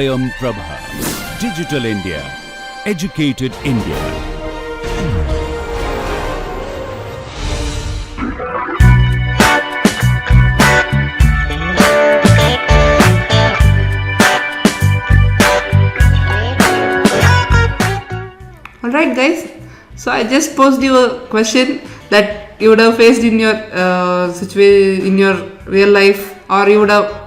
Swayam Prabha. Digital India. Educated India. Alright guys, so I just posed you a question that you would have faced in your situation, in your real life, or you would have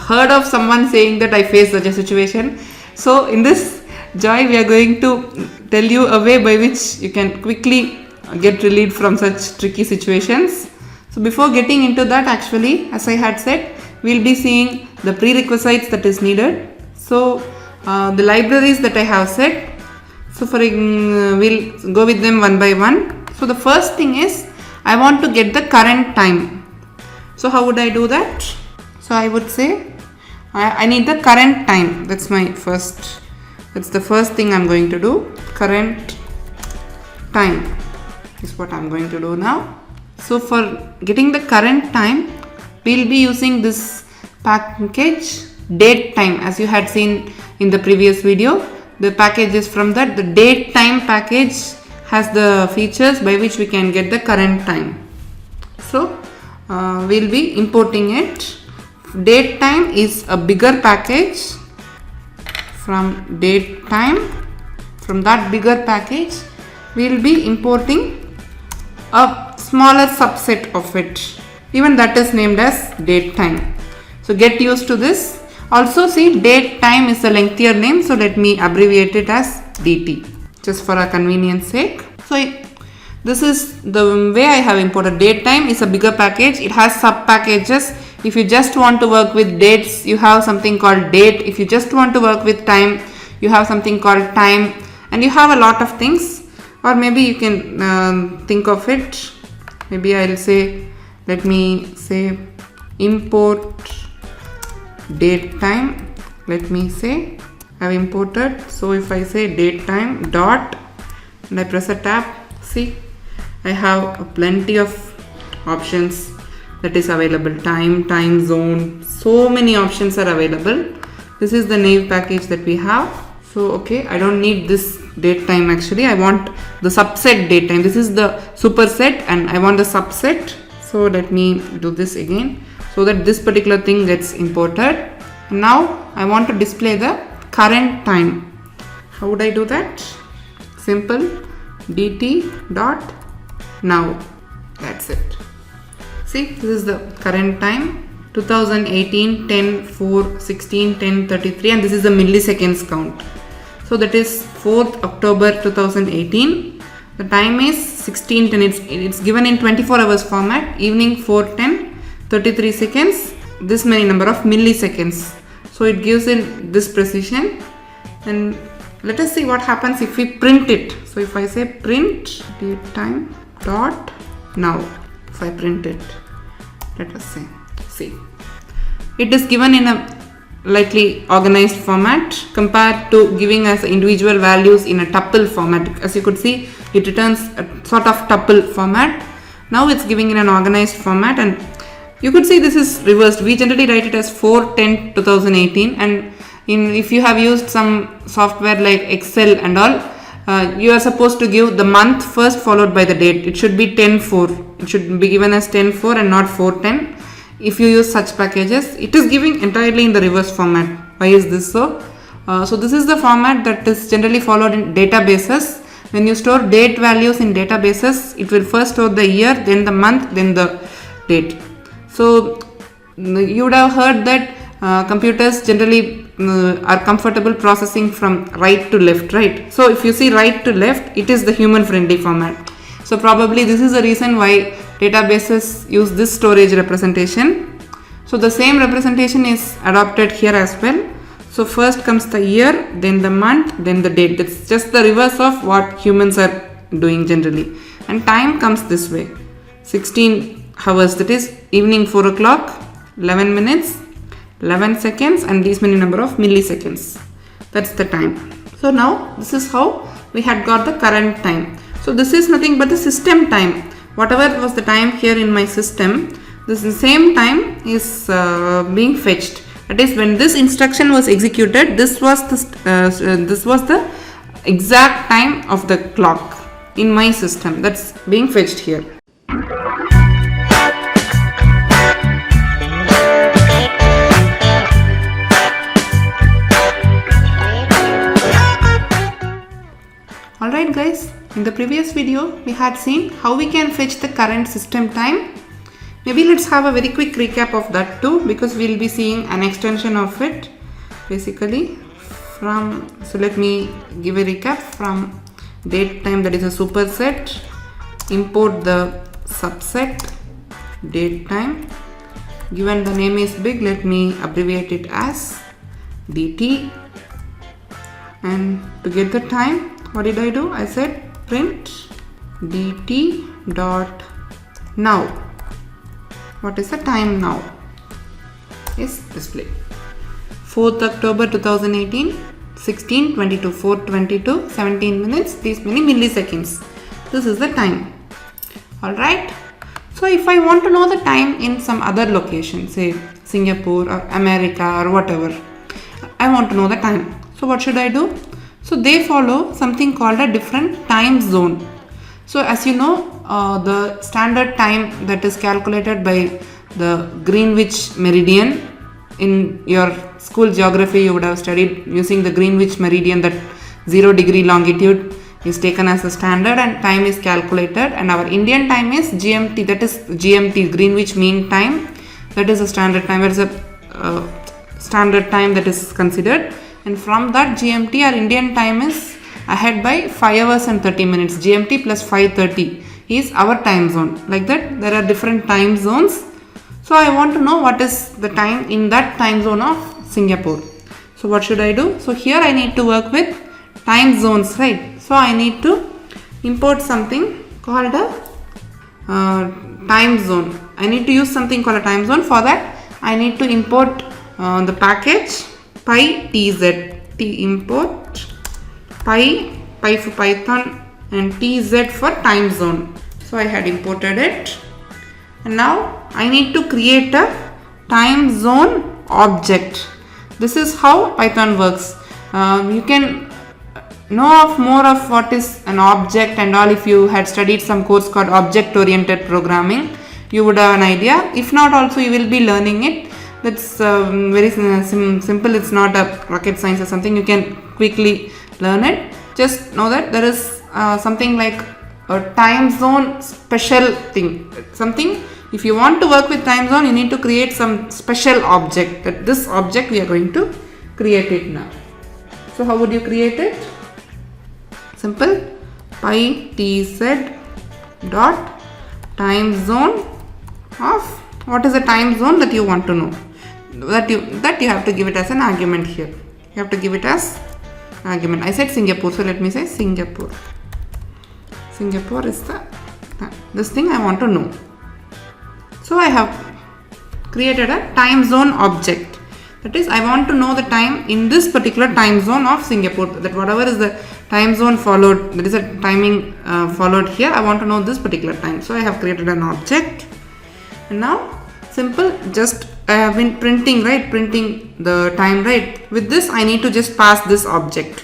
heard of someone saying that I faced such a situation. So in this Joy, we are going to tell you a way by which you can quickly get relieved from such tricky situations. So before getting into that, actually, as I had said, we'll be seeing the prerequisites that is needed. So the libraries that I have said. So we'll go with them one by one. So the first thing is I want to get the current time. So how would I do that? So I would say I need the current time. That's the first thing I'm going to do. Current time is what I'm going to do now. So for getting the current time, we'll be using this package date time, as you had seen in the previous video. The package is from that. The date time package has the features by which we can get the current time. So we'll be importing it. Date time is a bigger package. From date time, from that bigger package, we'll be importing a smaller subset of it. Even that is named as date time. So get used to this. Also see, date time is a lengthier name, so let me abbreviate it as DT, just for a convenience sake. So this is the way I have imported. Date time is a bigger package. It has sub packages. If you just want to work with dates, you have something called date. If you just want to work with time, you have something called time, and you have a lot of things. Or maybe you can think of it. Maybe I'll say, let me say import date time. Let me say I've imported. So if I say date time dot and I press a tab, see I have plenty of options that is available. Time zone, so many options are available. This is the naive package that we have. So okay, I don't need this date time actually. I want the subset date time. This is the superset and I want the subset. So let me do this again, so that this particular thing gets imported. Now I want to display the current time. How would I do that? Simple, dt dot now. That's it. See, this is the current time, 2018 10/4/16 10:33, and this is the milliseconds count. So that is 4th October 2018. The time is 16:10. It's given in 24 hours format. Evening 4:10, 33 seconds. This many number of milliseconds. So it gives in this precision. And let us see what happens if we print it. So if I say print date time dot now, if I print it, let us say, see, it is given in a lightly organized format compared to giving us individual values in a tuple format. As you could see, it returns a sort of tuple format. Now it's giving in an organized format, and you could see this is reversed. We generally write it as 4/10/2018, and if you have used some software like Excel and all, you are supposed to give the month first followed by the date. It should be 10/4. It should be given as 10/4 and not 4/10. If you use such packages, it is giving entirely in the reverse format. Why is this so? So this is the format that is generally followed in databases. When you store date values in databases, it will first store the year, then the month, then the date. So you would have heard that computers generally are comfortable processing from right to left, right? So if you see right to left, it is the human friendly format. So probably this is the reason why databases use this storage representation. So the same representation is adopted here as well. So first comes the year, then the month, then the date. That's just the reverse of what humans are doing generally. And time comes this way, 16 hours, that is evening 4 o'clock, 11 minutes, 11 seconds, and these many number of milliseconds. That's the time. So now this is how we had got the current time. So this is nothing but the system time. Whatever was the time here in my system, this same time is being fetched. That is, when this instruction was executed, this was the exact time of the clock in my system that's being fetched here. Alright guys, in the previous video we had seen how we can fetch the current system time. Maybe let's have a very quick recap of that too, because we'll be seeing an extension of it basically from, so let me give a recap from date time, that is a superset, import the subset date time, given the name is big, let me abbreviate it as dt, and to get the time, what did I do? I said print dt dot now. What is the time now? Is displayed. 4th October 2018, 16:22, 4:22, 17 minutes, these many milliseconds. This is the time. Alright. So if I want to know the time in some other location, say Singapore or America or whatever, I want to know the time. So what should I do? So they follow something called a different time zone. So as you know, the standard time that is calculated by the Greenwich meridian, in your school geography you would have studied using the Greenwich meridian, that 0 degree longitude is taken as a standard and time is calculated, and our Indian time is GMT, that is GMT, Greenwich Mean Time, that is a standard time, there is a standard time that is considered, and from that GMT our Indian time is ahead by 5 hours and 30 minutes. GMT plus 5:30 is our time zone. Like that, there are different time zones. So I want to know what is the time in that time zone of Singapore. So what should I do? So here I need to work with time zones, right? So I need to import something called a time zone. I need to use something called a time zone. For that I need to import the package pytz, import py for Python and tz for time zone. So I had imported it, and now I need to create a time zone object. This is how Python works. You can know of more of what is an object and all. If you had studied some course called object oriented programming, you would have an idea. If not, also you will be learning it. That's very simple. It's not a rocket science or something. You can quickly learn it. Just know that there is something like a time zone special thing. Something, if you want to work with time zone, you need to create some special object. That this object we are going to create it now. So how would you create it? Simple. pytz dot time zone of, what is the time zone that you want to know? That you have to give it as an argument here. You have to give it as argument. I said Singapore, so let me say Singapore. Singapore is this thing I want to know. So I have created a time zone object. That is, I want to know the time in this particular time zone of Singapore. That whatever is the time zone followed, that is a timing followed here, I want to know this particular time. So I have created an object, and now simple, just I have been printing the time, right? With this I need to just pass this object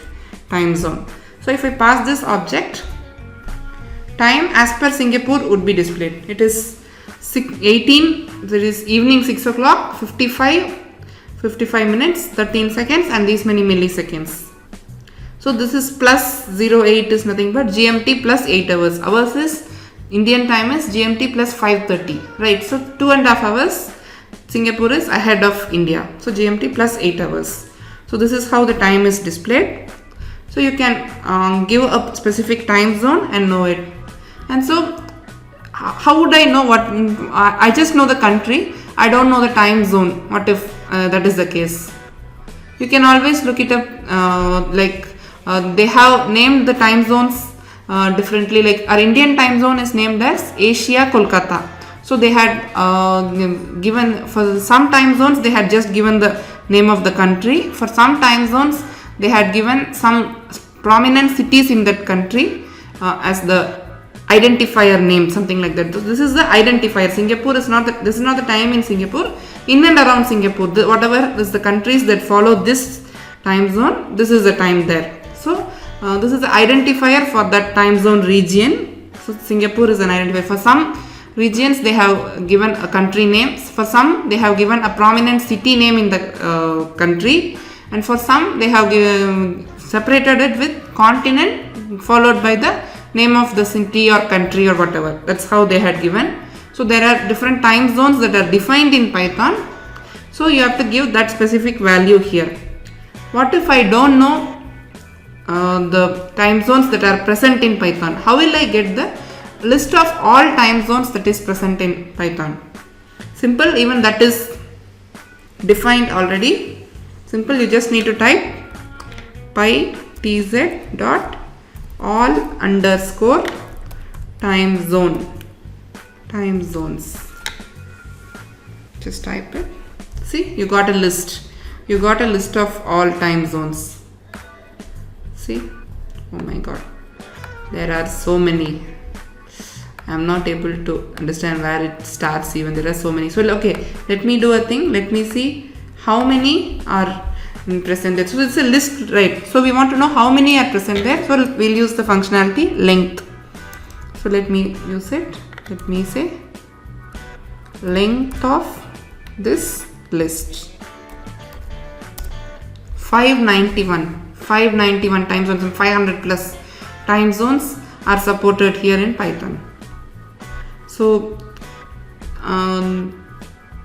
time zone. So if I pass this object, time as per Singapore would be displayed. It is 18, there is evening 6 o'clock, 55 minutes, 13 seconds and these many milliseconds. So this is plus 08 is nothing but GMT plus 8 hours. Ours is Indian time is GMT plus 5:30, right? So 2.5 hours Singapore is ahead of India. So GMT plus 8 hours. So this is how the time is displayed. So you can give a specific time zone and know it. And so how would I know what? I just know the country. I don't know the time zone. What if that is the case? You can always look it up. They have named the time zones differently. Like our Indian time zone is named as Asia Kolkata. So they had given, for some time zones they had just given the name of the country. For some time zones they had given some prominent cities in that country as the identifier name, something like that. This is the identifier. Singapore is not the, this is not the time in Singapore. In and around Singapore, whatever is the countries that follow this time zone, this is the time there. So this is the identifier for that time zone region. So Singapore is an identifier. For some regions they have given a country name, for some they have given a prominent city name in the country, and for some they have separated it with continent followed by the name of the city or country or whatever. That's how they had given. So there are different time zones that are defined in Python. So you have to give that specific value here. What if I don't know the time zones that are present in Python? How will I get the list of all time zones that is present in Python? Simple, even that is defined already. Simple, you just need to type pytz dot all underscore time zones. Just type it. See, you got a list. You got a list of all time zones. See, oh my god, there are so many. I am not able to understand where it starts even. There are so many. So okay, let me do a thing. Let me see how many are present there. So it's a list, right? So we want to know how many are present there. So we'll use the functionality length. So let me use it. Let me say length of this list. 591 time zones and 500 plus time zones are supported here in Python. So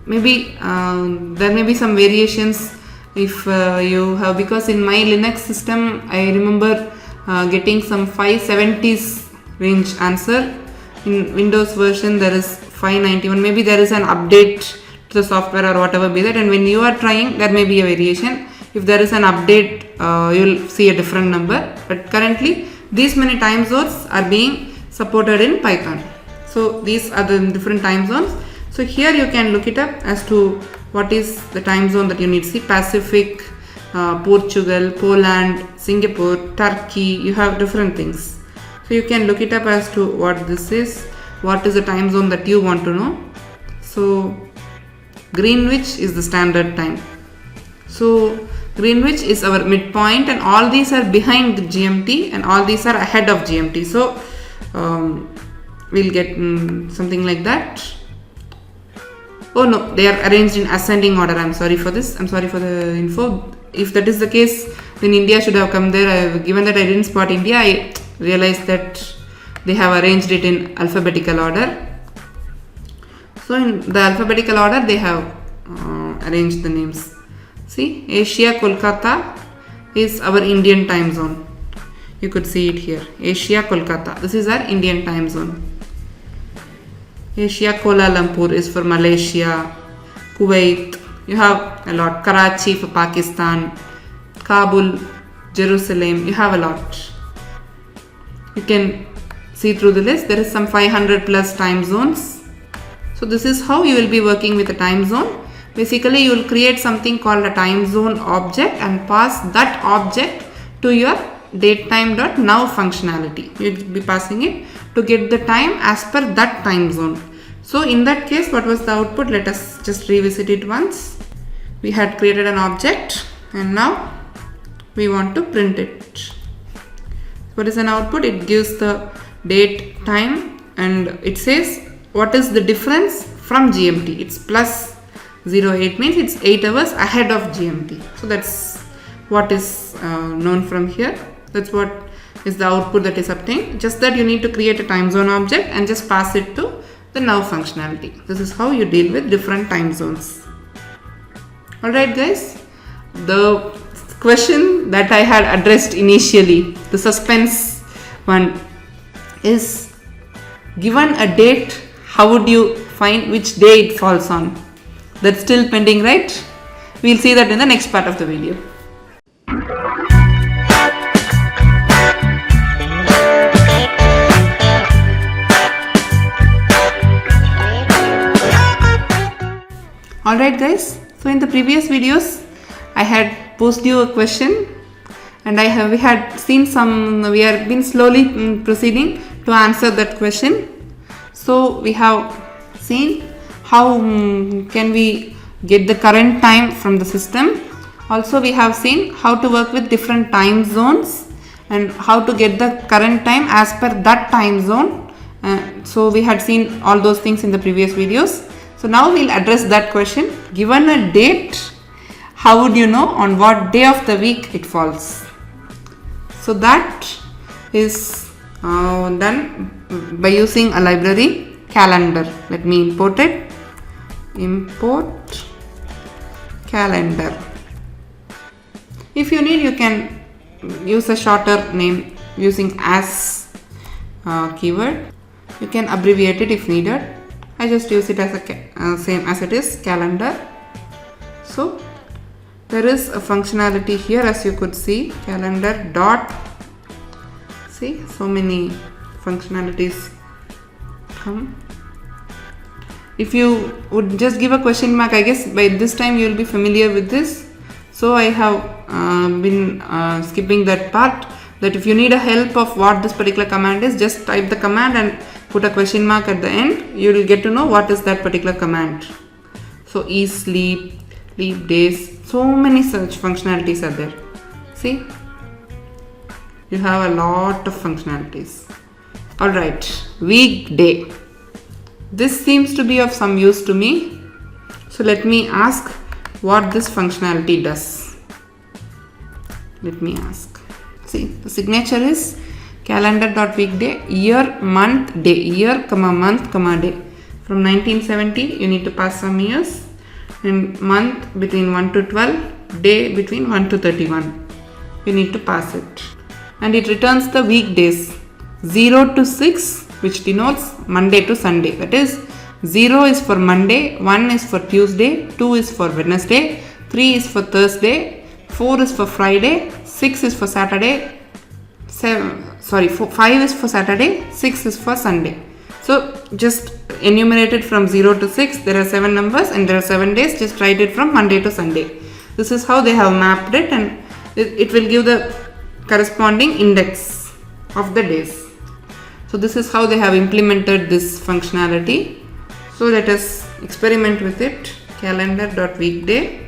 maybe there may be some variations if you have, because in my Linux system I remember getting some 570s range answer. In Windows version there is 591. Maybe there is an update to the software or whatever be that, and when you are trying there may be a variation. If there is an update you'll see a different number, but currently these many time zones are being supported in Python. So these are the different time zones. So here you can look it up as to what is the time zone that you need. See, Pacific, Portugal, Poland, Singapore, Turkey, you have different things. So you can look it up as to what this is, what is the time zone that you want to know. So Greenwich is the standard time. So Greenwich is our midpoint, and all these are behind the GMT and all these are ahead of GMT. So we'll get something like that. Oh no, they are arranged in ascending order. I'm sorry for this. I'm sorry for the info. If that is the case, then India should have come there. Given that I didn't spot India, I realized that they have arranged it in alphabetical order. So in the alphabetical order, they have arranged the names. See, Asia Kolkata is our Indian time zone. You could see it here. Asia Kolkata. This is our Indian time zone. Asia Kuala Lumpur is for Malaysia. Kuwait. You have a lot. Karachi for Pakistan. Kabul, Jerusalem. You have a lot. You can see through the list. There is some 500 plus time zones. So this is how you will be working with a time zone. Basically, you will create something called a time zone object and pass that object to your datetime.now functionality. You will be passing it to get the time as per that time zone. So in that case, what was the output? Let us just revisit it once. We had created an object and now we want to print it. What is an output? It gives the date, time, and it says what is the difference from GMT. It's plus 08 means it's 8 hours ahead of GMT. So that's what is known from here. That's what is the output that is obtained. Just that you need to create a time zone object and just pass it to the now functionality. This is how you deal with different time zones. Alright guys, the question that I had addressed initially, the suspense one, is given a date, how would you find which day it falls on? That's still pending, right? We'll see that in the next part of the video. Alright guys, so in the previous videos I had posed you a question and we had seen we have been slowly proceeding to answer that question. So we have seen how can we get the current time from the system. Also we have seen how to work with different time zones and how to get the current time as per that time zone. So we had seen all those things in the previous videos. So now we'll address that question. Given a date, how would you know on what day of the week it falls? So that is done by using a library, calendar. Let me import it. Import calendar. If you need, you can use a shorter name using as keyword. You can abbreviate it if needed. I just use it as a same as it is, calendar. So there is a functionality here, as you could see, calendar dot. See, so many functionalities come. If you would just give a question mark, I guess by this time you will be familiar with this. So I have been skipping that part, that if you need a help of what this particular command is, just type the command and put a question mark at the end. You will get to know what is that particular command. So sleep, leap days, so many such functionalities are there. See, you have a lot of functionalities. Alright, weekday. This seems to be of some use to me. So let me ask what this functionality does. Let me ask. See, the signature is calendar.weekday, year, month, day. Year, month, day. From 1970, you need to pass some years. And month between 1 to 12, day between 1 to 31. You need to pass it. And it returns the weekdays 0 to 6, which denotes Monday to Sunday. That is, 0 is for Monday, 1 is for Tuesday, 2 is for Wednesday, 3 is for Thursday, 4 is for Friday, 6 is for Saturday, 5 is for Saturday, 6 is for Sunday. So just enumerated from 0 to 6, there are 7 numbers and there are 7 days. Just write it from Monday to Sunday. This is how they have mapped it, and it will give the corresponding index of the days. So this is how they have implemented this functionality. So let us experiment with it. Calendar.weekday.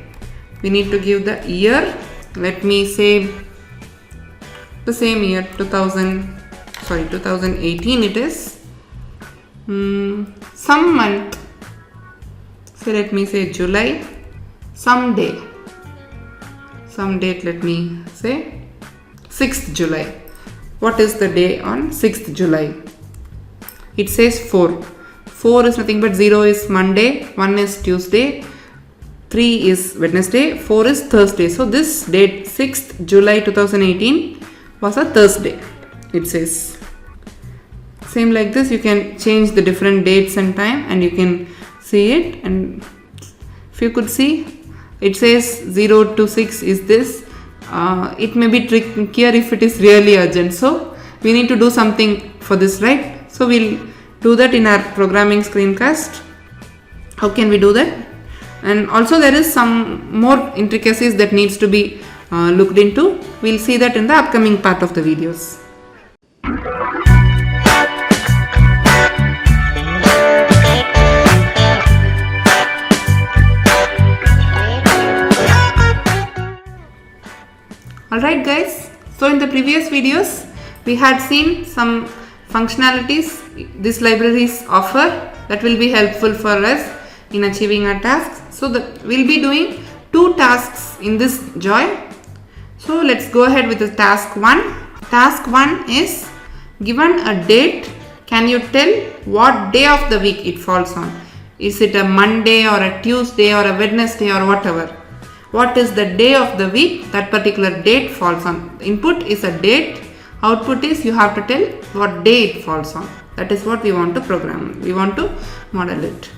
We need to give the year. Let me say the same year, 2018 it is. Some month. So let me say July. Some day. Some date, let me say 6th July. What is the day on 6th July? It says 4. 4 is nothing but 0 is Monday, 1 is Tuesday, 3 is Wednesday, 4 is Thursday. So this date, 6th July 2018, was a Thursday, it says. Same like this, you can change the different dates and time and you can see it. And if you could see, it says 0 to 6 is this. It may be trickier if it is really urgent. So we need to do something for this, right? So we'll do that in our programming screencast. How can we do that? And also there is some more intricacies that needs to be looked into. We'll see that in the upcoming part of the videos. Alright guys, so in the previous videos we had seen some functionalities these libraries offer that will be helpful for us in achieving our tasks. So we'll be doing 2 tasks in this Joy. So let's go ahead with the task 1. Task 1 is, given a date, can you tell what day of the week it falls on? Is it a Monday or a Tuesday or a Wednesday or whatever? What is the day of the week that particular date falls on? Input is a date, output is you have to tell what day it falls on. That is what we want to program. We want to model it.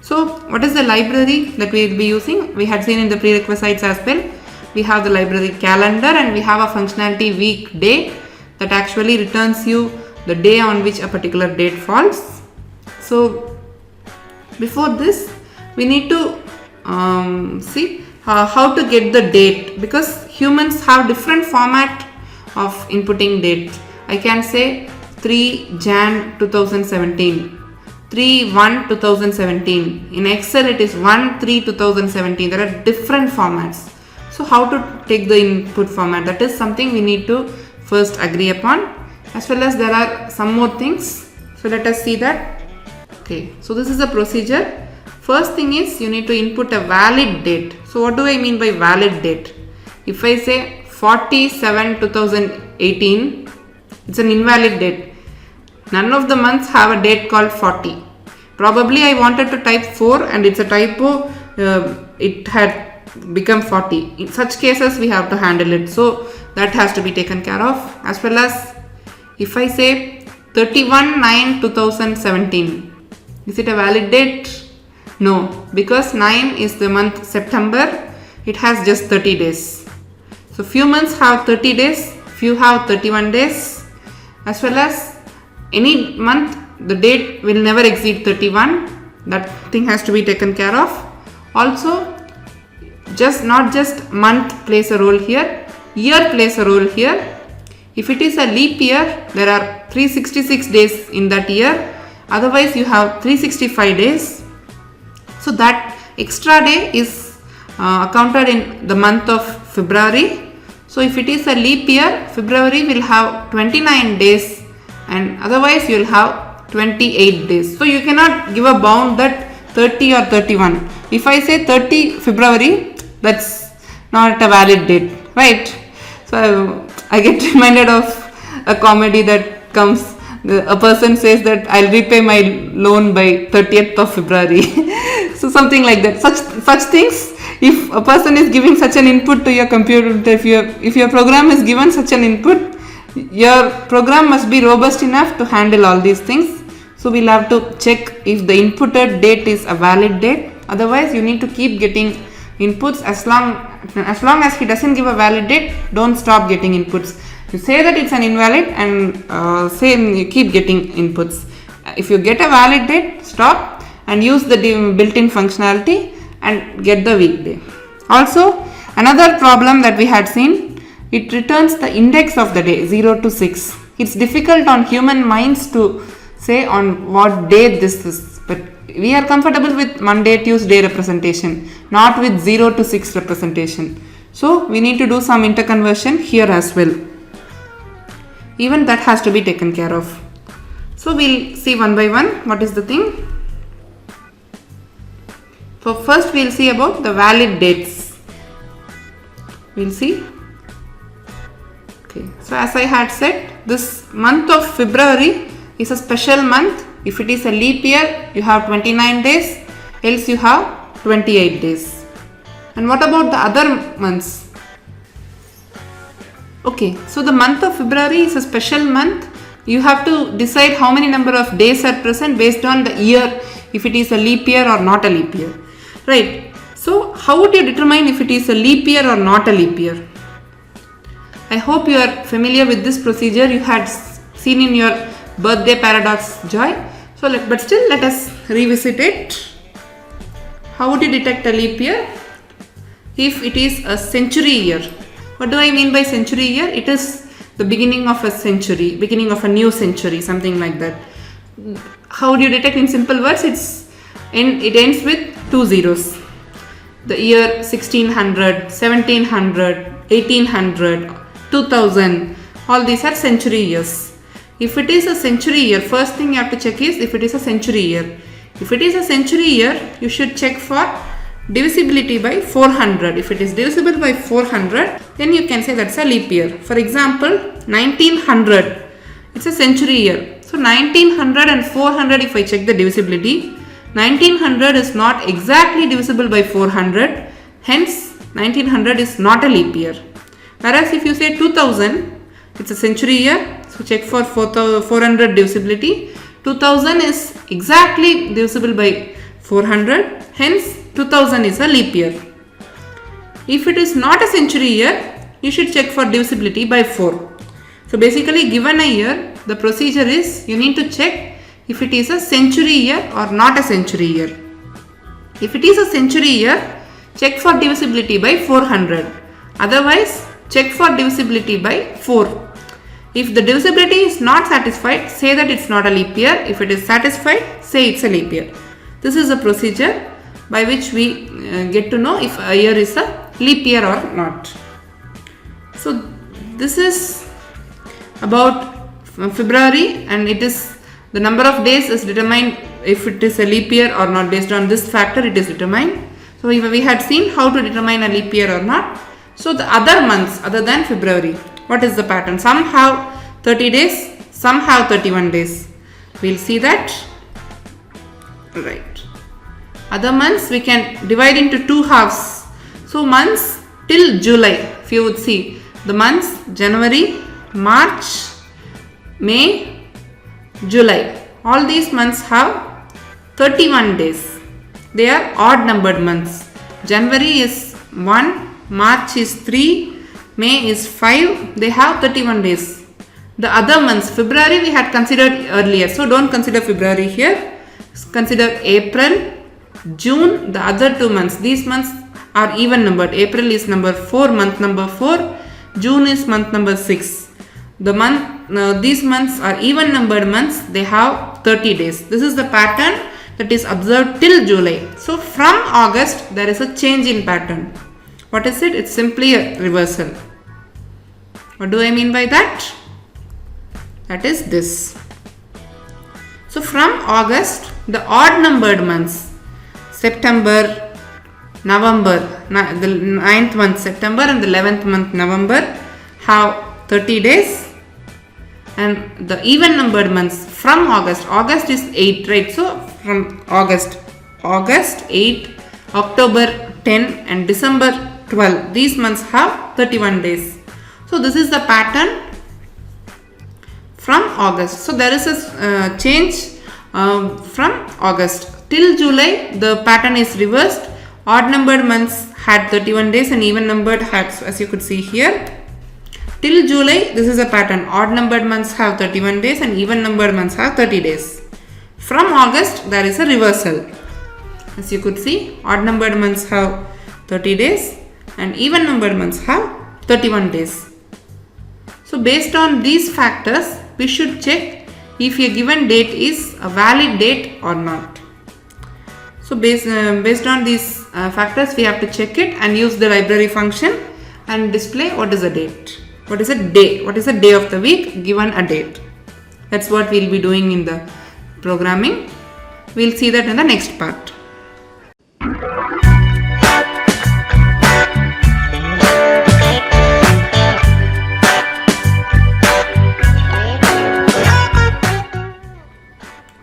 So what is the library that we will be using? We had seen in the prerequisites as well. We have the library calendar and we have a functionality weekday that actually returns you the day on which a particular date falls. So before this, we need to see how to get the date, because humans have different format of inputting date. I can say 3 Jan 2017, 3/1/2017. In Excel it is 1/3/2017. There are different formats. So how to take the input format, that is something we need to first agree upon, as well as there are some more things. So let us see that. Okay, so this is the procedure. First thing is you need to input a valid date. So what do I mean by valid date? If I say 47/2018, it's an invalid date. None of the months have a date called 40. Probably I wanted to type 4 and it's a typo, it had become 40. In such cases we have to handle it. So that has to be taken care of. As well as if I say 31/9/2017, is it a valid date? No, because 9 is the month September. It has just 30 days. So few months have 30 days, few have 31 days. As well as any month the date will never exceed 31. That thing has to be taken care of. Also, not just month plays a role here, year plays a role here. If it is a leap year, there are 366 days in that year. Otherwise you have 365 days. So that extra day is counted in the month of February. So if it is a leap year, February will have 29 days and otherwise you will have 28 days. So you cannot give a bound that 30 or 31. If I say 30 February, that's not a valid date, right? So I get reminded of a comedy that comes. A person says that I'll repay my loan by 30th of February. So something like that. Such things. If a person is giving such an input to your computer, if your program is given such an input, your program must be robust enough to handle all these things. So we'll have to check if the inputted date is a valid date. Otherwise you need to keep getting inputs. As long as he doesn't give a valid date, don't stop getting inputs. You say that it's an invalid and you keep getting inputs. If you get a valid date, stop and use the built-in functionality and get the weekday. Also, another problem that we had seen, it returns the index of the day 0 to 6. It's difficult on human minds to say on what day this is, but we are comfortable with Monday, Tuesday representation, not with 0 to 6 representation. So we need to do some interconversion here as well. Even that has to be taken care of. So we'll see one by one what is the thing. So first we'll see about the valid dates. We'll see. Okay. So as I had said, this month of February is a special month. If it is a leap year, you have 29 days, else you have 28 days. And what about the other months? Okay, so the month of February is a special month. You have to decide how many number of days are present based on the year, if it is a leap year or not a leap year. Right. So how would you determine if it is a leap year or not a leap year? I hope you are familiar with this procedure. You had seen in your birthday paradox, Joy. So but still let us revisit it. How would you detect a leap year? If it is a century year. What do I mean by century year? It is the beginning of a century, beginning of a new century, something like that. How do you detect in simple words? It ends with 2 zeros. The year 1600, 1700, 1800, 2000, all these are century years. If it is a century year, first thing you have to check is if it is a century year. If it is a century year, you should check for divisibility by 400. If it is divisible by 400, then you can say that's a leap year. For example, 1900, it's a century year. So 1900 and 400, if I check the divisibility, 1900 is not exactly divisible by 400, hence 1900 is not a leap year. Whereas if you say 2000, it's a century year, so check for 400 divisibility. 2000 is exactly divisible by 400, hence 2000 is a leap year. If it is not a century year, you should check for divisibility by 4. So basically, given a year, the procedure is you need to check if it is a century year or not a century year. If it is a century year, check for divisibility by 400. Otherwise, check for divisibility by 4. If the divisibility is not satisfied, say that it's not a leap year. If it is satisfied, say it's a leap year. This is a procedure by which we get to know if a year is a leap year or not. So this is about February, and it is the number of days is determined if it is a leap year or not. Based on this factor it is determined. So we had seen how to determine a leap year or not. So the other months other than February, what is the pattern? Some have 30 days, some have 31 days. We'll see that. Right. Other months we can divide into two halves. So months till July, if you would see the months January, March, May, July. All these months have 31 days. They are odd numbered months. January is 1, March is 3, May is 5. They have 31 days. The other months, February we had considered earlier. So don't consider February here. Consider April, June, the other 2 months. These months are even numbered. April is number 4, month number 4. June is month number 6. These months are even numbered months. They have 30 days. This is the pattern that is observed till July. So from August there is a change in pattern. What is it? It's simply a reversal. What do I mean by that? That is this. So from August, the odd numbered months, September, November, the 9th month September and the 11th month November have 30 days, and the even numbered months from August is 8, right? So from August 8, October 10 and December 12, these months have 31 days. So this is the pattern from August. So there is a change from August till July. The pattern is reversed. Odd numbered months had 31 days and even numbered had, as you could see here. Till July, this is a pattern. Odd numbered months have 31 days and even numbered months have 30 days. From August, there is a reversal. As you could see, odd numbered months have 30 days and even numbered months have 31 days. So based on these factors, we should check if a given date is a valid date or not. So based on these factors, we have to check it and use the library function and display what is a date. What is a day? What is a day of the week given a date? That's what we'll be doing in the programming. We'll see that in the next part.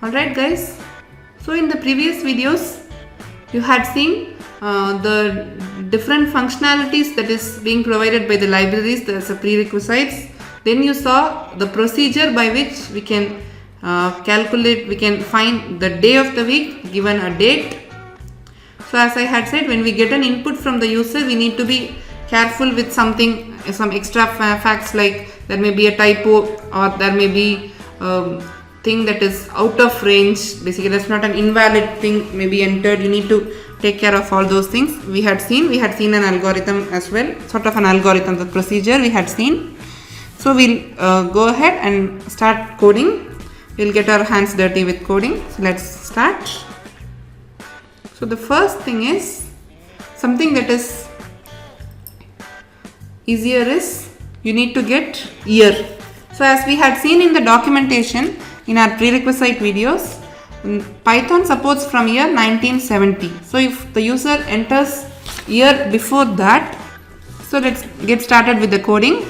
Alright guys, so in the previous videos you had seen the different functionalities that is being provided by the libraries as a prerequisites. Then you saw the procedure by which we can we can find the day of the week given a date. So as I had said, when we get an input from the user, we need to be careful with some extra facts, like there may be a typo or there may be thing that is out of range. Basically that's not an invalid thing may be entered. You need to take care of all those things. We had seen an algorithm as well, sort of an algorithm, the procedure we had seen. So we'll go ahead and start coding. We'll get our hands dirty with coding. So let's start. So the first thing is something that is easier is you need to get year. So as we had seen in the documentation in our prerequisite videos, Python supports from year 1970. So if the user enters year before that, so let's get started with the coding.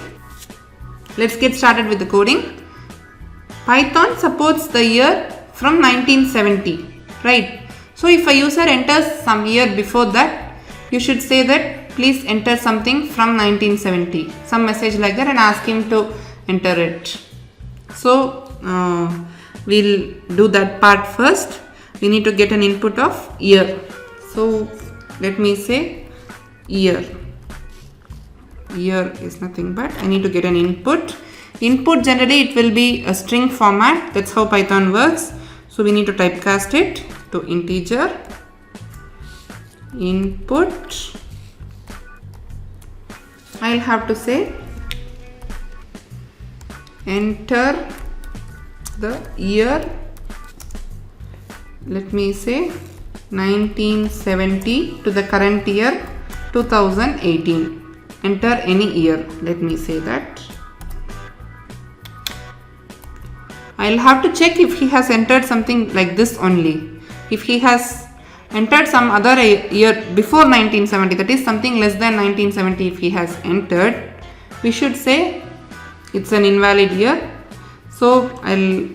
Python supports the year from 1970, right? So if a user enters some year before that, you should say that please enter something from 1970, some message like that, and ask him to enter it. So we'll do that part first. We need to get an input of year. So let me say year. Year is nothing but I need to get an input. Input generally it will be a string format. That's how Python works. So we need to typecast it to integer. input, I'll have to say enter the year, let me say 1970 to the current year 2018. Enter any year, let me say that. I'll have to check if he has entered something like this only. If he has entered some other year before 1970, that is something less than 1970, if he has entered, we should say it's an invalid year. So I'll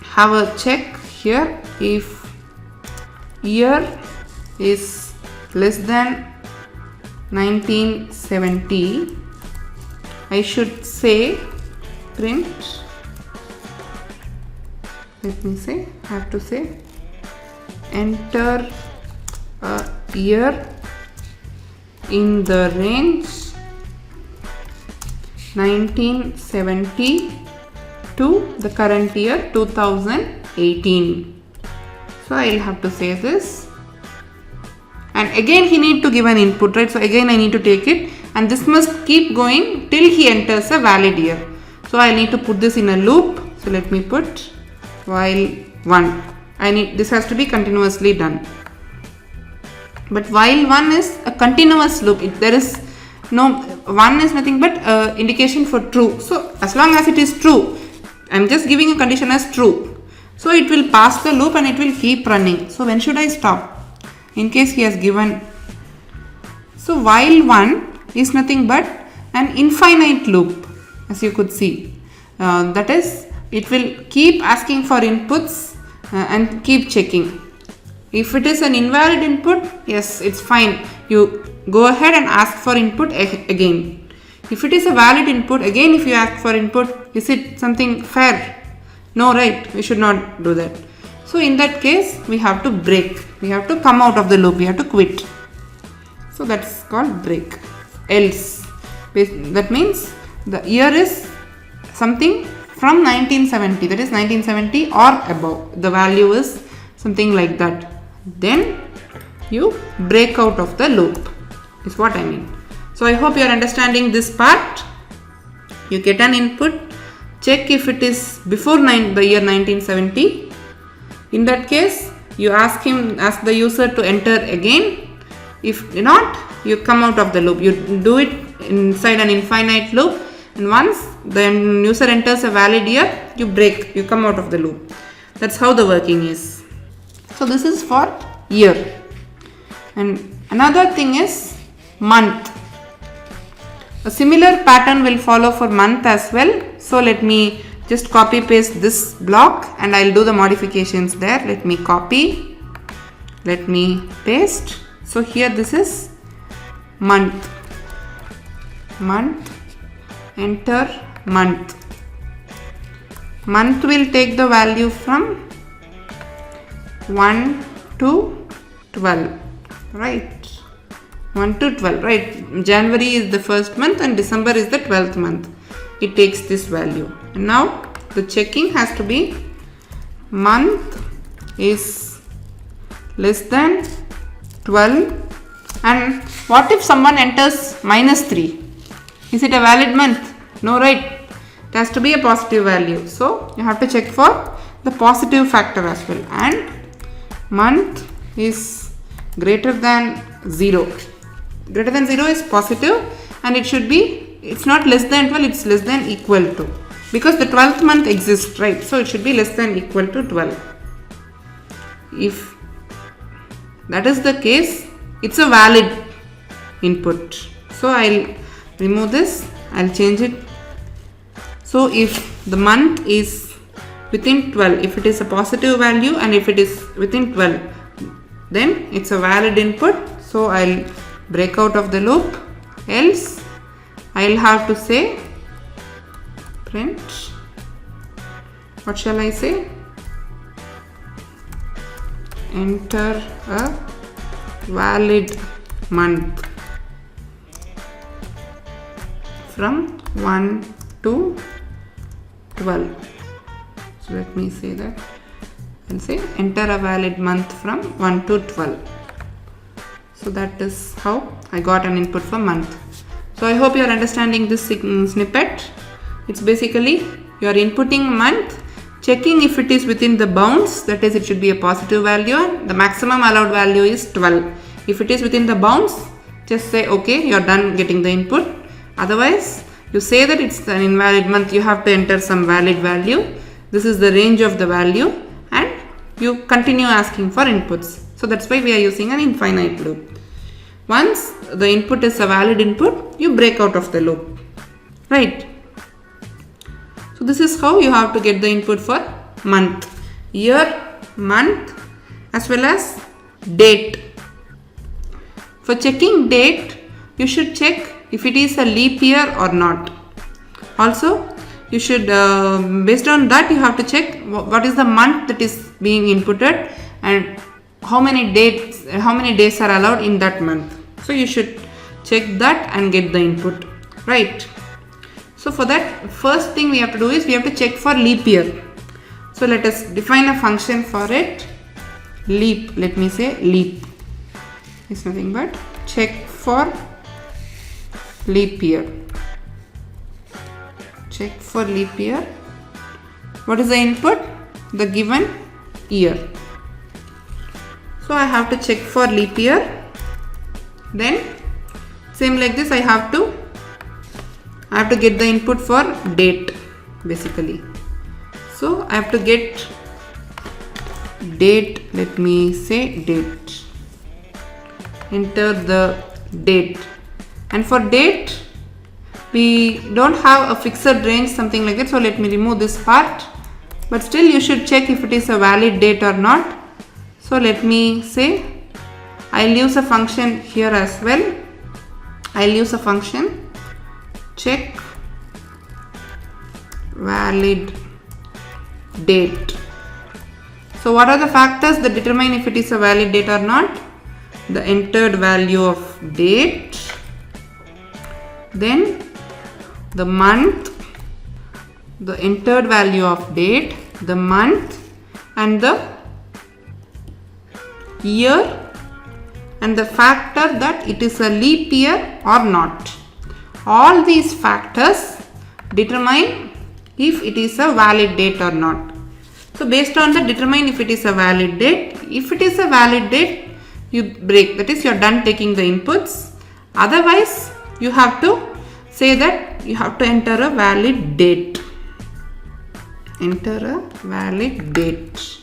have a check here. If year is less than 1970, I should say print, let me say, I have to say enter a year in the range 1970 to the current year 2018. So I'll have to say this, and again he need to give an input, right? So again I need to take it, and this must keep going till he enters a valid year. So I need to put this in a loop. So let me put while 1. This has to be continuously done. But while 1 is a continuous loop. There is no 1 is nothing but indication for true. So as long as it is true, I am just giving a condition as true. So it will pass the loop and it will keep running. So when should I stop? In case he has given. So while 1 is nothing but an infinite loop, as you could see. That is, it will keep asking for inputs and keep checking. If it is an invalid input, yes, it's fine. You go ahead and ask for input again. If it is a valid input, again if you ask for input, is it something fair? No, right? We should not do that. So in that case, we have to break. We have to come out of the loop. We have to quit. So that's called break. Else. That means the year is something from 1970. That is 1970 or above. The value is something like that. Then you break out of the loop. Is what I mean. So I hope you are understanding this part. You get an input. Check if it is before the year 1970. In that case, you ask the user to enter again. If not, you come out of the loop. You do it inside an infinite loop, and once the user enters a valid year, you break, you come out of the loop. That's how the working is. So this is for year. And another thing is month. A similar pattern will follow for month as well. So let me just copy paste this block and I'll do the modifications there. Let me copy, let me paste. So here this is month, enter month. Month will take the value from 1 to 12, right? 1 to 12, right? January is the first month and December is the 12th month. It takes this value. And now the checking has to be month is less than 12. And what if someone enters -3? Is it a valid month? No, right? It has to be a positive value. So you have to check for the positive factor as well. And month is greater than 0. Greater than 0 is positive, and it should be, it's not less than 12, it's less than equal to, because the 12th month exists, right? So it should be less than equal to 12. If that is the case, it's a valid input. So I'll remove this, I'll change it. So if the month is within 12, if it is a positive value and if it is within 12, then it's a valid input. So I'll break out of the loop. Else I'll have to say print, what shall I say? Enter a valid month from 1 to 12. So let me say that. I'll say enter a valid month from 1 to 12. So that is how I got an input for month. So I hope you are understanding this snippet. It's basically you are inputting month, checking if it is within the bounds, that is it should be a positive value and the maximum allowed value is 12. If it is within the bounds, just say okay, you are done getting the input. Otherwise, you say that it's an invalid month, you have to enter some valid value. This is the range of the value and you continue asking for inputs. So that's why we are using an infinite loop. Once the input is a valid input, you break out of the loop. Right? So this is how you have to get the input for month, year, month as well as date. For checking date, you should check if it is a leap year or not. Also, you should, based on that, you have to check what is the month that is being inputted and how many days are allowed in that month. So you should check that and get the input, right? So for that, first thing we have to do is we have to check for leap year. So let us define a function for it. Leap, let me say leap is nothing but check for leap year. Check for leap year. What is the input? The given year. So I have to check for leap year. Then same like this, I have to get the input for date basically. So I have to get date, let me say date. Enter the date. And for date, we don't have a fixed range, something like that. So let me remove this part. But still you should check if it is a valid date or not. So let me say I'll use a function here as well. I'll use a function check valid date. So what are the factors that determine if it is a valid date or not? The entered value of date, then the month, the entered value of date, the month and the year, and the factor that it is a leap year or not. All these factors determine if it is a valid date or not. So based on that, determine if it is a valid date. If it is a valid date, you break, that is you are done taking the inputs. Otherwise, you have to say that you have to enter a valid date. Enter a valid date.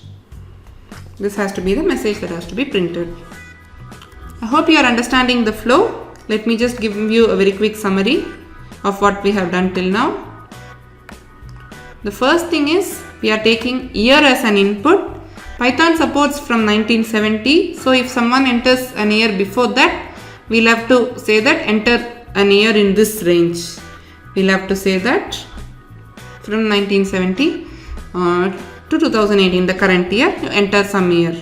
This has to be the message that has to be printed. I hope you are understanding the flow. Let me just give you a very quick summary of what we have done till now. The first thing is we are taking year as an input. Python supports from 1970. So if someone enters an year before that, we'll have to say that enter an year in this range. We'll have to say that from 1970 to 2018, the current year, you enter some year.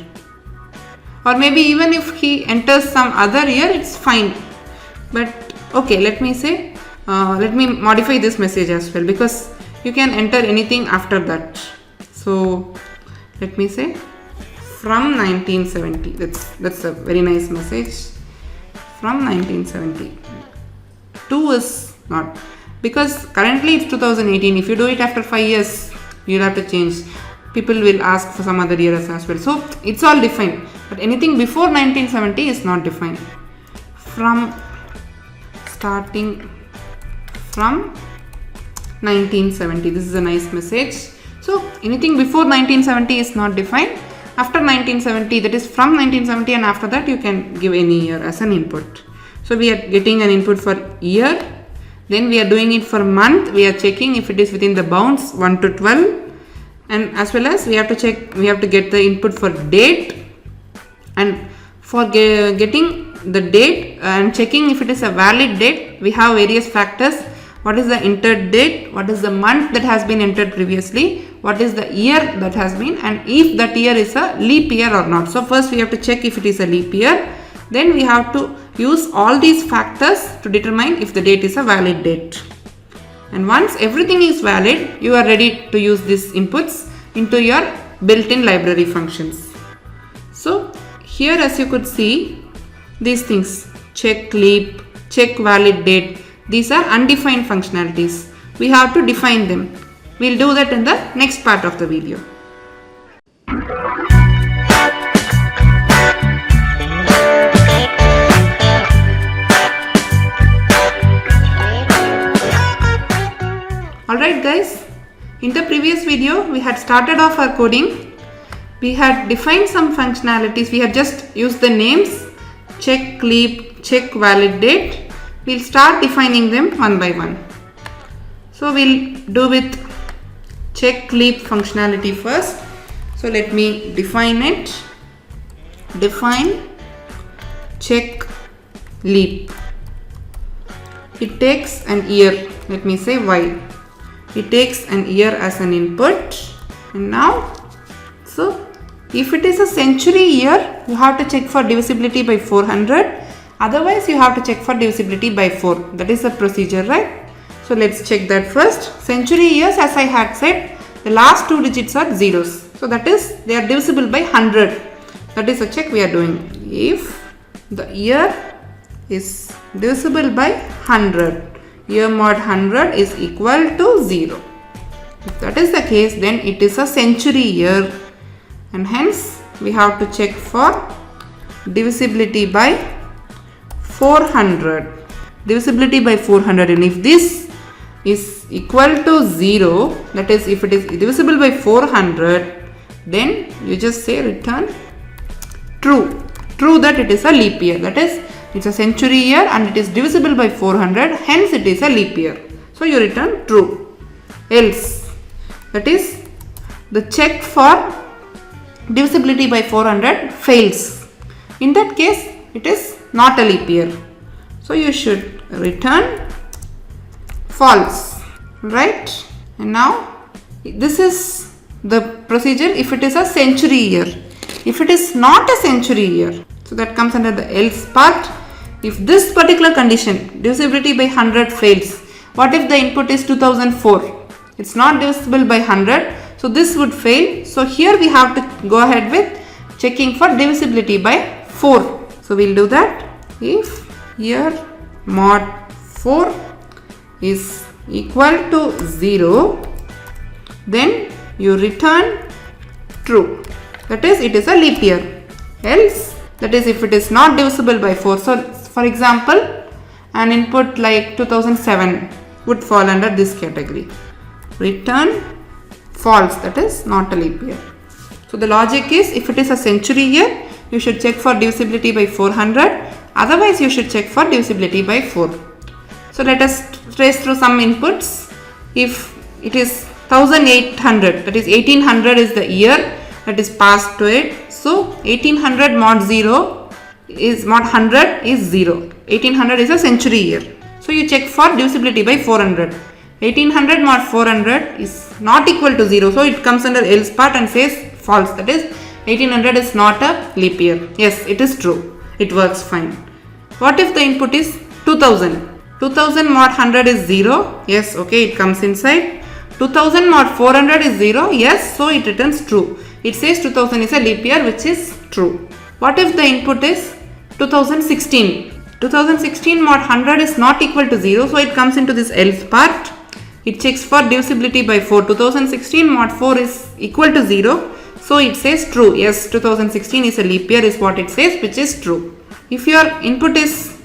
Or maybe even if he enters some other year, it's fine. But okay, let me say, let me modify this message as well, because you can enter anything after that. So let me say from 1970. That's a very nice message. From 1970. 2 is not, because currently it's 2018. If you do it after 5 years, you'll have to change. People will ask for some other years as well. So it's all defined. But anything before 1970 is not defined. From starting from 1970. This is a nice message. So anything before 1970 is not defined. After 1970, that is from 1970 and after that you can give any year as an input. So we are getting an input for year. Then we are doing it for month. We are checking if it is within the bounds 1 to 12. And as well as we have to check, we have to get the input for date. And for getting the date and checking if it is a valid date, we have various factors. What is the entered date? What is the month that has been entered previously? What is the year that has been? And if that year is a leap year or not. So first we have to check if it is a leap year. Then we have to use all these factors to determine if the date is a valid date. And once everything is valid, you are ready to use these inputs into your built-in library functions. So here, as you could see, these things, check leap, check valid date, these are undefined functionalities. We have to define them. We'll do that in the next part of the video. Alright guys, in the previous video we had started off our coding. We had defined some functionalities. We had just used the names, check leap, check valid date. We'll start defining them one by one. So we'll do with check leap functionality first. So let me define it. Define check leap. It takes an year. Let me say y. It takes an year as an input. And now, so if it is a century year, you have to check for divisibility by 400. Otherwise, you have to check for divisibility by 4. That is the procedure, right? So let's check that first. Century years, as I had said, the last two digits are zeros. So that is, they are divisible by 100. That is a check we are doing. If the year is divisible by 100, year mod 100 is equal to 0. If that is the case, then it is a century year, and hence we have to check for divisibility by 400. Divisibility by 400, and if this is equal to 0, that is, if it is divisible by 400, then you just say return true. True that it is a leap year. That is, it's a century year and it is divisible by 400, hence it is a leap year. So you return true. Else, that is, the check for divisibility by 400 fails. In that case, it is not a leap year. So you should return false, right? And now, this is the procedure if it is a century year. If it is not a century year, so that comes under the else part. If this particular condition, divisibility by 100 fails, what if the input is 2004? It's not divisible by 100, so this would fail. So here we have to go ahead with checking for divisibility by 4. So we'll do that. If year mod 4 is equal to 0, then you return true. That is, it is a leap year. Else, that is, if it is not divisible by 4. So for example, an input like 2007 would fall under this category. Return false, that is not a leap year. So the logic is, if it is a century year, you should check for divisibility by 400. Otherwise, you should check for divisibility by 4. So let us trace through some inputs. If it is 1800, that is 1800 is the year that is passed to it. So 1800 mod 0 is mod 100 is 0. 1800 is a century year. So you check for divisibility by 400. 1800 mod 400 is not equal to 0. So it comes under else part and says false. That is, 1800 is not a leap year. Yes, it is true. It works fine. What if the input is 2000? 2000 mod 100 is 0. Yes, okay, it comes inside. 2000 mod 400 is 0. Yes, so it returns true. It says 2000 is a leap year, which is true. What if the input is 2016? 2016 mod 100 is not equal to 0, so it comes into this else part. It checks for divisibility by 4. 2016 mod 4 is equal to 0, so it says true. Yes, 2016 is a leap year is what it says, which is true. If your input is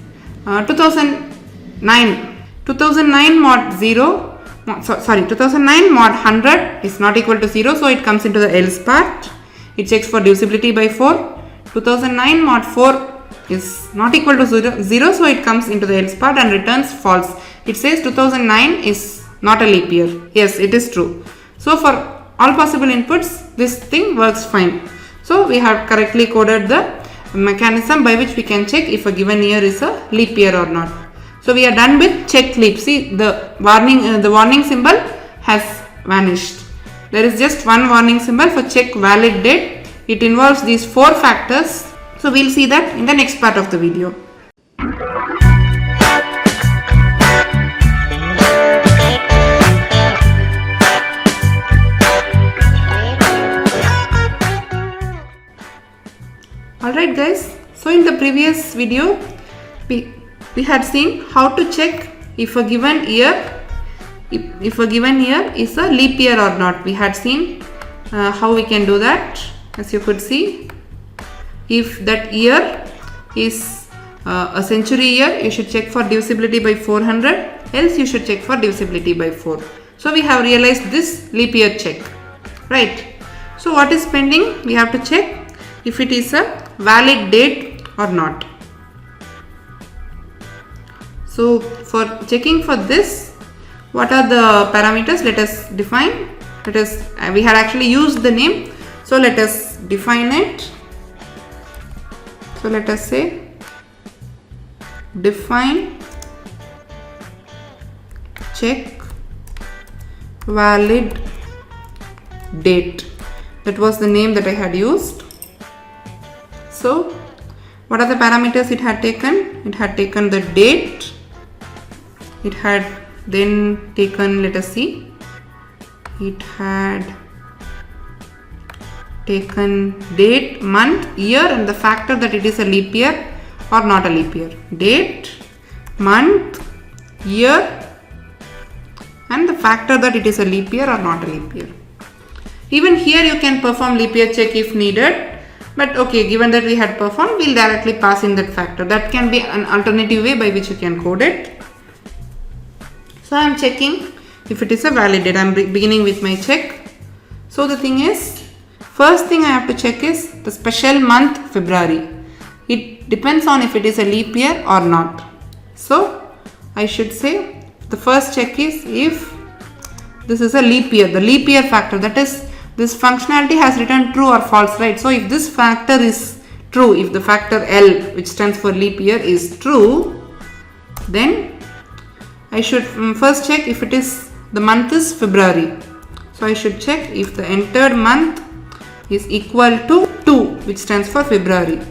2009, 2009 mod 0, 2009 mod 100 is not equal to 0, so it comes into the else part. It checks for divisibility by 4. 2009 mod 4 is not equal to 0, so it comes into the else part and returns false. It says 2009 is not a leap year. Yes, it is true. So for all possible inputs, this thing works fine. So we have correctly coded the mechanism by which we can check if a given year is a leap year or not. So we are done with check leap. See, the warning symbol has vanished. There is just one warning symbol for check valid date. It involves these 4 factors. So we'll see that in the next part of the video. Alright guys, So in the previous video, we had seen how to check if a given year is a leap year or not. We had seen how we can do that. As you could see, if that year is a century year, you should check for divisibility by 400, else you should check for divisibility by 4. So we have realized this leap year check, right? So what is pending? We have to check if it is a valid date or not. So for checking for this, what are the parameters? Let us define. We had actually used the name, so let us define it. So let us say define check valid date. That was the name that I had used. So what are the parameters it had taken? It had taken the date. It had then taken, let us see, it had taken date, month, year and the factor that it is a leap year or not a leap year. Date, month, year and the factor that it is a leap year or not a leap year. Even here you can perform leap year check if needed, but okay, given that we had performed, we'll directly pass in that factor. That can be an alternative way by which you can code it. So I am checking if it is a valid date. I am beginning with my check. So the thing is, first thing I have to check is the special month February. It depends on if it is a leap year or not. So I should say the first check is if this is a leap year, the leap year factor, that is this functionality has returned true or false, right? So if this factor is true, if the factor L, which stands for leap year, is true, then I should first check if it is the month is February. So I should check if the entered month is equal to 2, which stands for February.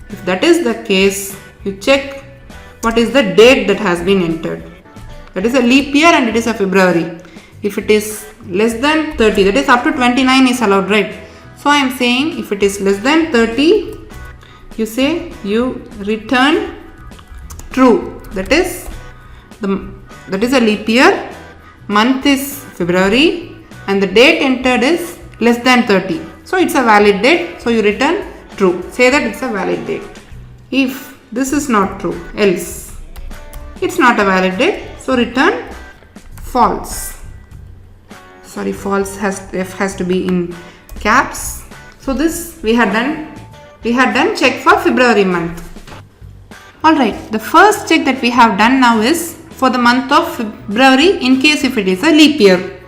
If that is the case, you check what is the date that has been entered. That is a leap year and it is a February. If it is less than 30, that is up to 29 is allowed, right? So I am saying if it is less than 30, you say you return true. That is a leap year, month is February and the date entered is less than 30. So it's a valid date, so you return true. Say that it's a valid date. If this is not true, else it's not a valid date, so return false. Sorry, false has to be in caps. So this we had done check for February month. Alright, the first check that we have done now is for the month of February in case if it is a leap year.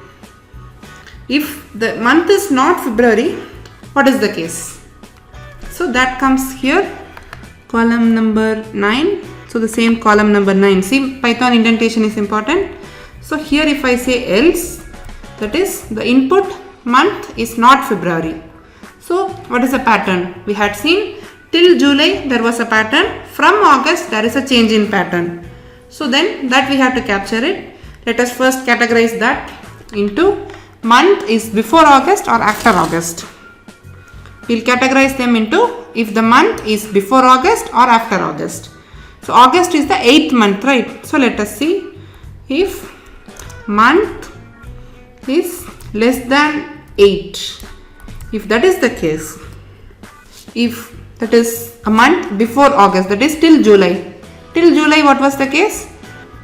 If the month is not February, what is the case? So that comes here, column number 9. So the same column number 9. See, Python indentation is important. So here if I say else, that is the input month is not February. So what is the pattern? We had seen till July there was a pattern. From August there is a change in pattern. So then that we have to capture it. Let us first categorize that into month is before August or after August. We'll categorize them into if the month is before August or after August. So August is the 8th month, right? So let us see if month is less than 8. If that is the case, if that is a month before August, that is till July. Till July what was the case?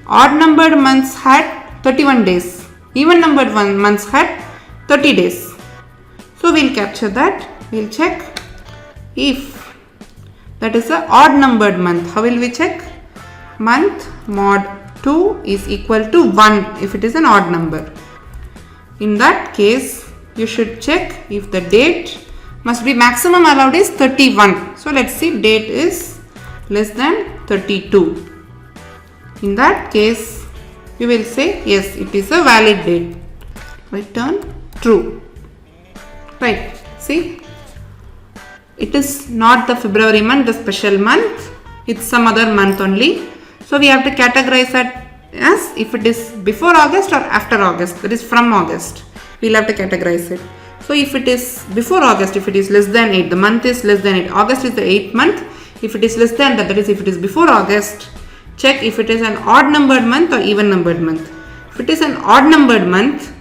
Odd numbered months had 31 days. Even numbered months had 30 days. So we'll capture that. We'll check if that is a odd numbered month. How will we check? Month mod 2 is equal to 1 if it is an odd number. In that case, you should check if the date must be maximum allowed is 31. So let's see, date is less than 32. In that case, you will say yes, it is a valid date. Return true. Right, see, it is not the February month, the special month, it's some other month only. So we have to categorize that as if it is before August or after August, that is from August. We'll have to categorize it. So if it is before August, if it is less than 8, the month is less than 8, August is the 8th month. If it is less than that, that is if it is before August, check if it is an odd numbered month or even numbered month. If it is an odd numbered month,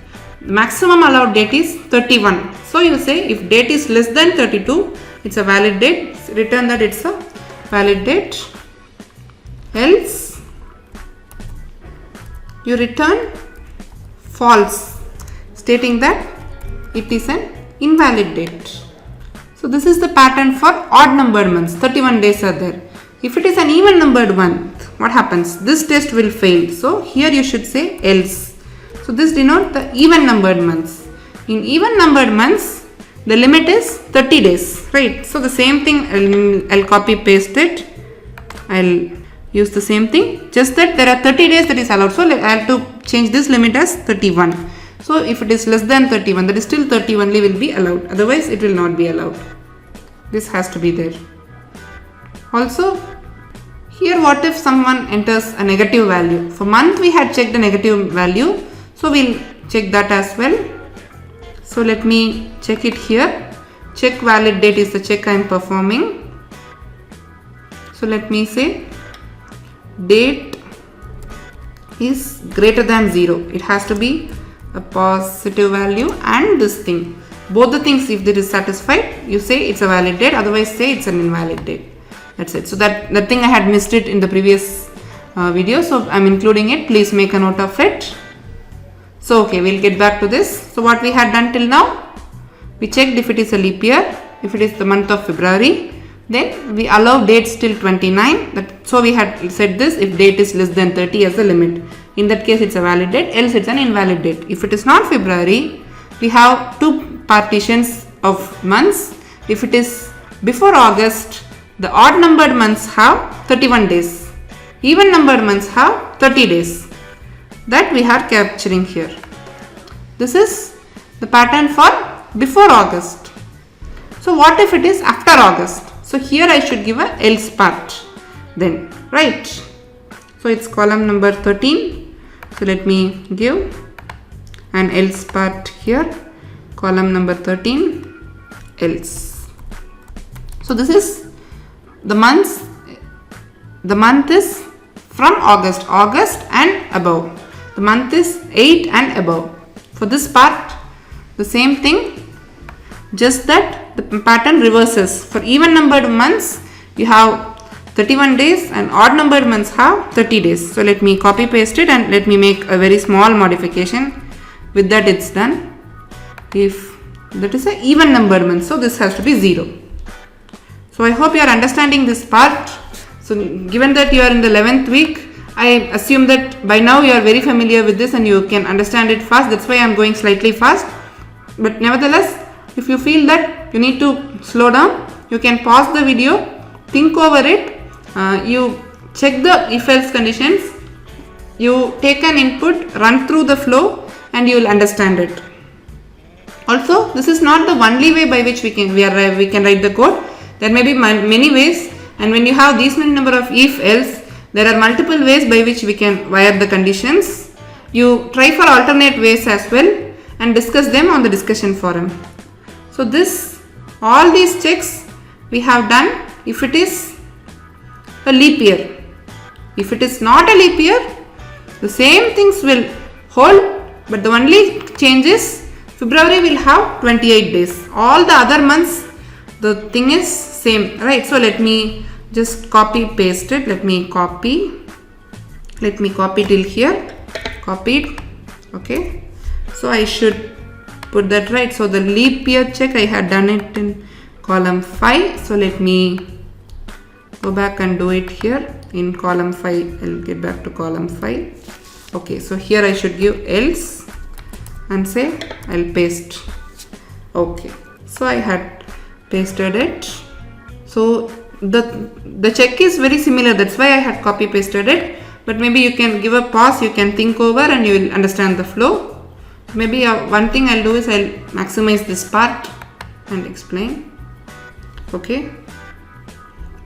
maximum allowed date is 31. So you say if date is less than 32, it's a valid date. Return that it's a valid date. Else you return false, stating that it is an invalid date. So this is the pattern for odd numbered months. 31 days are there. If it is an even numbered month, what happens? This test will fail. So here you should say else. So this denotes the even numbered months. In even numbered months, the limit is 30 days, right? So the same thing, I'll copy paste it. I'll use the same thing. Just that there are 30 days that is allowed. So I have to change this limit as 31. So if it is less than 31, that is still 30 only will be allowed. Otherwise, it will not be allowed. This has to be there. Also, here what if someone enters a negative value? For month we had checked the negative value. So we'll check that as well. So let me check it here. Check valid date is the check I am performing. So let me say date is greater than 0. It has to be a positive value and this thing. Both the things, if it is satisfied, you say it's a valid date, otherwise say it's an invalid date. That's it. So that thing I had missed it in the previous video, so I'm including it. Please make a note of it. So okay, we'll get back to this. So what we had done till now, we checked if it is a leap year, if it is the month of February, then we allow dates till 29. So we had said this, if date is less than 30 as the limit. In that case it's a valid date, else it's an invalid date. If it is not February, we have two partitions of months. If it is before August, the odd numbered months have 31 days. Even numbered months have 30 days. That we are capturing here. This is the pattern for before August. So what if it is after August? So here I should give a else part then, right? So it's column number 13. So let me give an else part here. Column number 13, else. So this is the months. The month is from August and above. The month is 8 and above. For this part, the same thing, just that the pattern reverses. For even numbered months, you have 31 days and odd numbered months have 30 days. So let me copy paste it and let me make a very small modification. With that it's done. If that is an even numbered month, so this has to be 0. So I hope you are understanding this part. So given that you are in the 11th week, I assume that by now you are very familiar with this and you can understand it fast. That's why I am going slightly fast. But nevertheless, if you feel that you need to slow down, you can pause the video, think over it, you check the if-else conditions, you take an input, run through the flow and you will understand it. Also, this is not the only way by which we can write the code. There may be many ways, and when you have these many number of if-else, there are multiple ways by which we can wire the conditions. You try for alternate ways as well and discuss them on the discussion forum. So all these checks we have done if it is a leap year. If it is not a leap year, the same things will hold, but the only change is February will have 28 days. All the other months, the thing is same, right? So let me just copy paste it. Let me copy till here. Copied. Okay. So I should put that right. So the leap year check I had done it in column 5. So let me go back and do it here in column 5. I'll get back to column 5. Okay. So here I should give else and say I'll paste. Okay. So I had pasted it. So the check is very similar, that's why I had copy pasted it, but maybe you can give a pause, you can think over and you will understand the flow. Maybe one thing I'll do is I'll maximize this part and explain. Okay,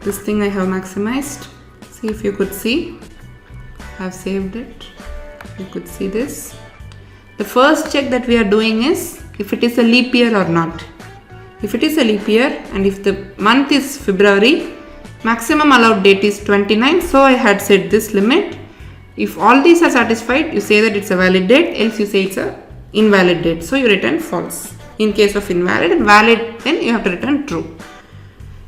this thing I have maximized. See if you could see, I have saved it. You could see this. The first check that we are doing is if it is a leap year or not. If it is a leap year and if the month is February, maximum allowed date is 29, so I had set this limit. If all these are satisfied, you say that it's a valid date, else you say it's a invalid date, so you return false. In case of invalid and valid, then you have to return true.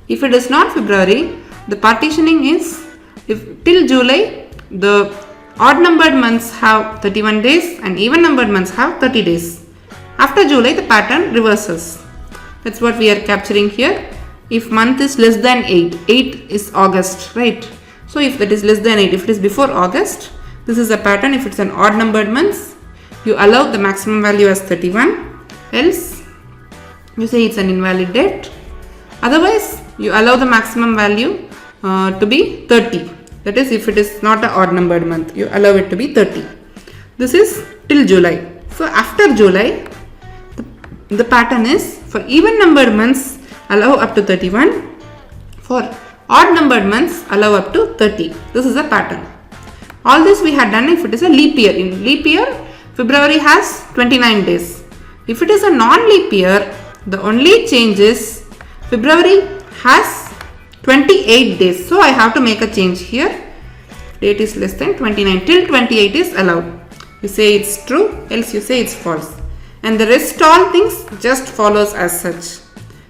If it is not February, the partitioning is, if till July the odd numbered months have 31 days and even numbered months have 30 days. After July the pattern reverses. That's what we are capturing here. If month is less than 8, 8 is August, right? So if that is less than 8, if it is before August, this is a pattern. If it's an odd numbered months, you allow the maximum value as 31, else you say it's an invalid date. Otherwise, you allow the maximum value to be 30. That is, if it is not an odd numbered month, you allow it to be 30. This is till July. So after July, the pattern is for even numbered months allow up to 31. For odd numbered months allow up to 30. This is a pattern. All this we had done if it is a leap year. In leap year, February has 29 days. If it is a non-leap year, the only change is February has 28 days. So I have to make a change here. Date is less than 29. Till 28 is allowed. You say it's true, else you say it's false. And the rest all things just follows as such.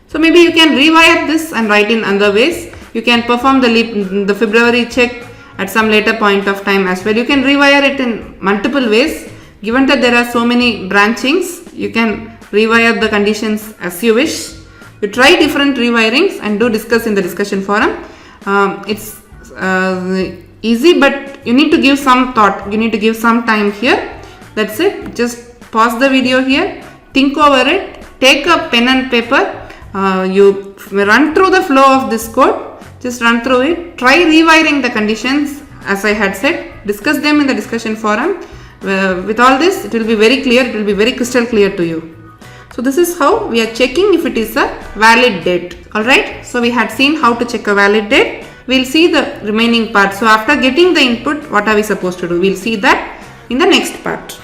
So maybe you can rewire this and write in other ways. You can perform the February check at some later point of time as well. You can rewire it in multiple ways. Given that there are so many branchings, you can rewire the conditions as you wish. You try different rewirings and do discuss in the discussion forum. It's easy, but you need to give some thought. You need to give some time here. That's it. Just pause the video here. Think over it. Take a pen and paper. You run through the flow of this code. Just run through it. Try rewiring the conditions as I had said. Discuss them in the discussion forum. With all this, it will be very clear. It will be very crystal clear to you. So this is how we are checking if it is a valid date. Alright. So we had seen how to check a valid date. We'll see the remaining part. So after getting the input, what are we supposed to do? We'll see that in the next part.